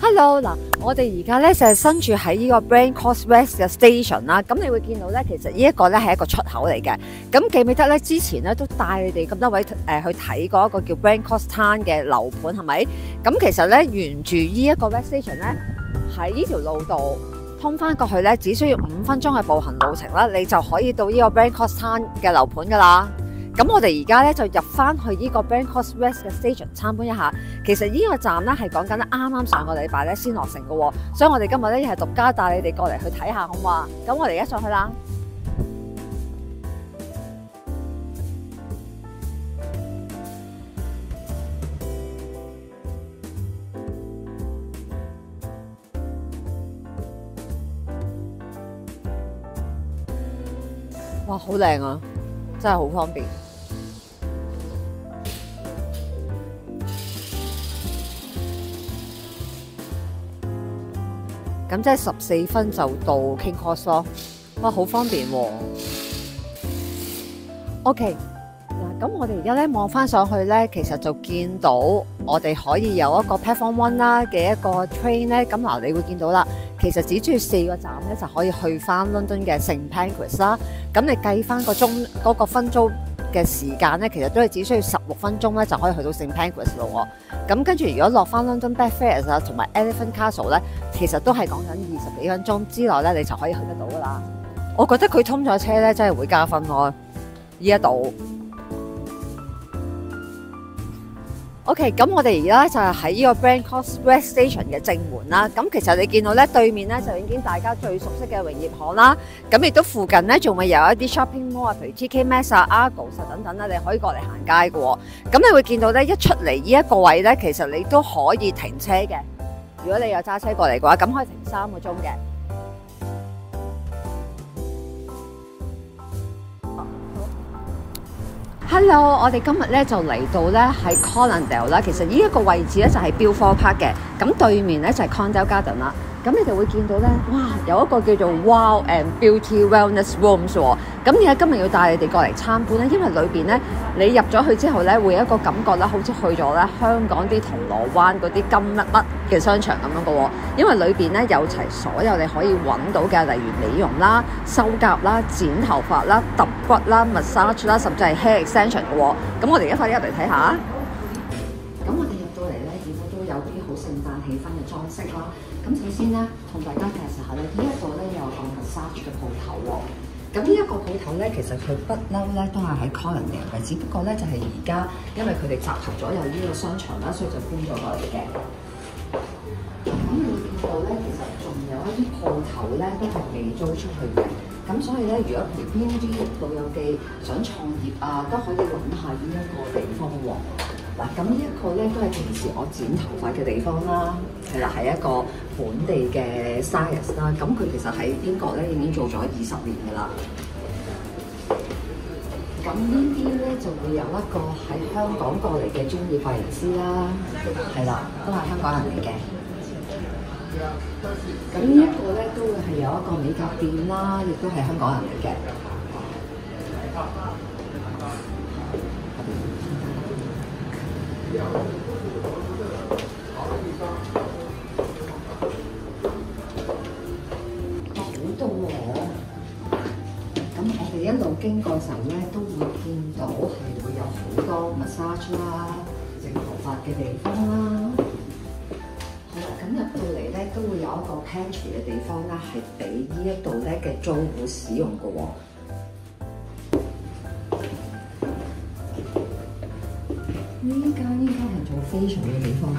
Hello， 嗱，我哋而家咧就係身處喺呢個 Brand Cross West 嘅 station 啦。咁你會見到咧，其實呢一個咧係一個出口嚟嘅。咁記唔記得咧？之前咧都帶你哋咁多位去睇過一個叫 Brand Cross Town 嘅樓盤，係咪？咁其實咧，沿住呢一個 West Station 咧，喺呢條路度通翻過去咧，只需要5分鐘嘅步行路程啦，你就可以到呢個 Brand Cross Town 嘅樓盤噶啦。咁我哋而家咧就入翻去呢個 Brand Cross West 嘅 station 參觀一下。其實呢個站咧係講緊啱啱上個禮拜咧先落成嘅喎，所以我哋今日咧係獨家帶你哋過嚟去睇下，好唔好啊？咁我哋而家上去啦。哇，好靚啊！真係好方便。咁即係14分就到 King Cross 咯，哇，好方便喎。OK， 嗱，咁我哋而家咧望翻上去咧，其實就見到我哋可以有一個 Platform 1啦嘅一個 train 咧。咁嗱，你會見到啦，其實只需要4個站咧就可以去翻倫敦嘅 St Pancras 啦。咁你計翻個鐘嗰個分鐘嘅時間咧，其實都係只需要16分鐘咧就可以去到 St Pancras 咯喎。咁跟住如果落翻 London Blackfriars 啊同埋 Elephant Castle 咧，其實都係講緊20幾分鐘之內咧，你就可以去得到噶啦。我覺得佢通咗車咧，真係會加分咯。呢一度 OK， 咁我哋而家就係喺呢個 Brand Cross West Station 嘅正門啦。咁其實你見到咧對面咧就已經大家最熟悉嘅榮業行啦。咁亦都附近咧仲會有一啲 shopping mall 啊，譬如 TK Maxx 啊、Argos 等等啦，你可以過嚟行街嘅喎。咁你會見到咧一出嚟呢一個位咧，其實你都可以停車嘅。如果你有揸車過嚟嘅話，咁可以停3個鐘嘅。Hello， 我哋今日咧就嚟到咧喺 Colindale 啦。其實呢一個位置咧就係 Belvoir Park 嘅，咁對面咧就係 Condell Garden 啦。咁你哋會見到咧，哇，有一個叫做 Wow and Beauty Wellness Rooms 喎。咁而家今日要帶你哋過嚟參觀咧，因為裏邊咧你入咗去之後咧，會有一個感覺咧，好似去咗咧香港啲銅鑼灣嗰啲金乜乜嘅商場咁樣嘅喎。因為裏邊咧有齊所有你可以揾到嘅，例如美容啦、修甲啦、剪頭髮啦、揼骨啦、massage 啦，甚至係 hair extension 嘅喎。咁我哋而家快啲入嚟睇下。咁我哋入到嚟咧，見到都有啲好聖誕氣氛嘅裝飾啦。咁首先咧，同大家介紹下咧，呢一個咧有個 massage 嘅鋪頭喎。咁呢一個鋪頭咧，其實佢不嬲咧都係喺 Colindale嘅，只不過咧就係而家因為佢哋集合咗有呢個商場啦，所以就搬咗過嚟嘅。咁你會見到咧，其實仲有一啲鋪頭咧都係未租出去嘅。咁所以咧，如果譬如邊啲老友記想創業啊，都可以揾下呢一個地方喎。嗱，咁呢一個咧都係平時我剪頭髮嘅地方啦，係啦，係一個本地嘅 stylist 啦。咁佢其實喺英國咧已經做咗20年㗎啦。咁呢啲咧就會有一個喺香港過嚟嘅專業髮型師啦，係啦，都係香港人嚟嘅。咁呢一個咧都會係有一個美甲店啦，亦都係香港人嚟嘅。好多喎！咁我哋一路經過嘅時候咧，都會見到係會有好多 massage 啦、整頭髮嘅地方啦。好啦，咁入到嚟咧，都會有一個 pantry 嘅地方啦，係俾呢一度咧嘅租戶使用嘅喎。呢間應該係做 facial 嘅地方啊！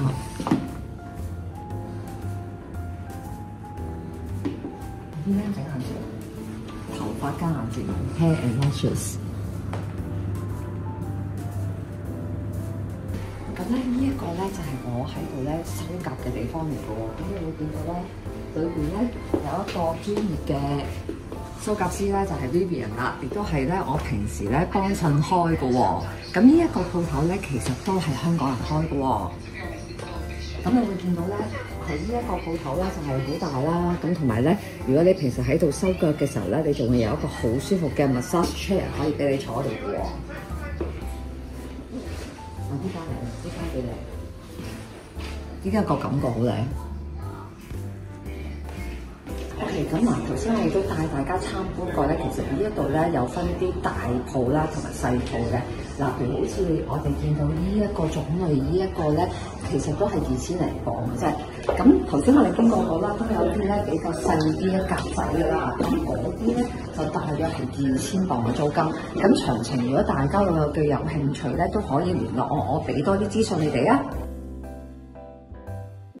呢間整眼睫，頭髮加眼睫毛 ，hair and lashes。咁咧呢一個咧就係我喺度咧修甲嘅地方嚟嘅喎。咁你會見到咧，裏邊咧有一個專業嘅修甲師咧，就係 Vivian 啦，亦都係咧我平時咧幫襯開嘅喎。咁呢一個鋪頭咧，其實都係香港人開嘅喎。咁你會見到咧，佢呢一個鋪頭咧就係好大啦。咁同埋咧，如果你平時喺度修腳嘅時候咧，你仲會有一個好舒服嘅 massage chair 可以俾你坐喺度嘅喎。呢間嚟，呢間幾靚，呢間個感覺好靚。咁嗱，頭先我亦都帶大家參觀過咧，其實呢一度咧有分啲大鋪啦同埋細鋪嘅。嗱，譬如好似我哋見到呢一個種類，呢一個咧，其實都係2000零磅嘅啫。咁頭先我哋經過過啦，都有啲咧比較細啲一格仔嘅啦，咁嗰啲咧就大約係2000磅嘅租金。咁詳情如果大家有興趣咧，都可以聯絡我，我俾多啲資訊你哋啊。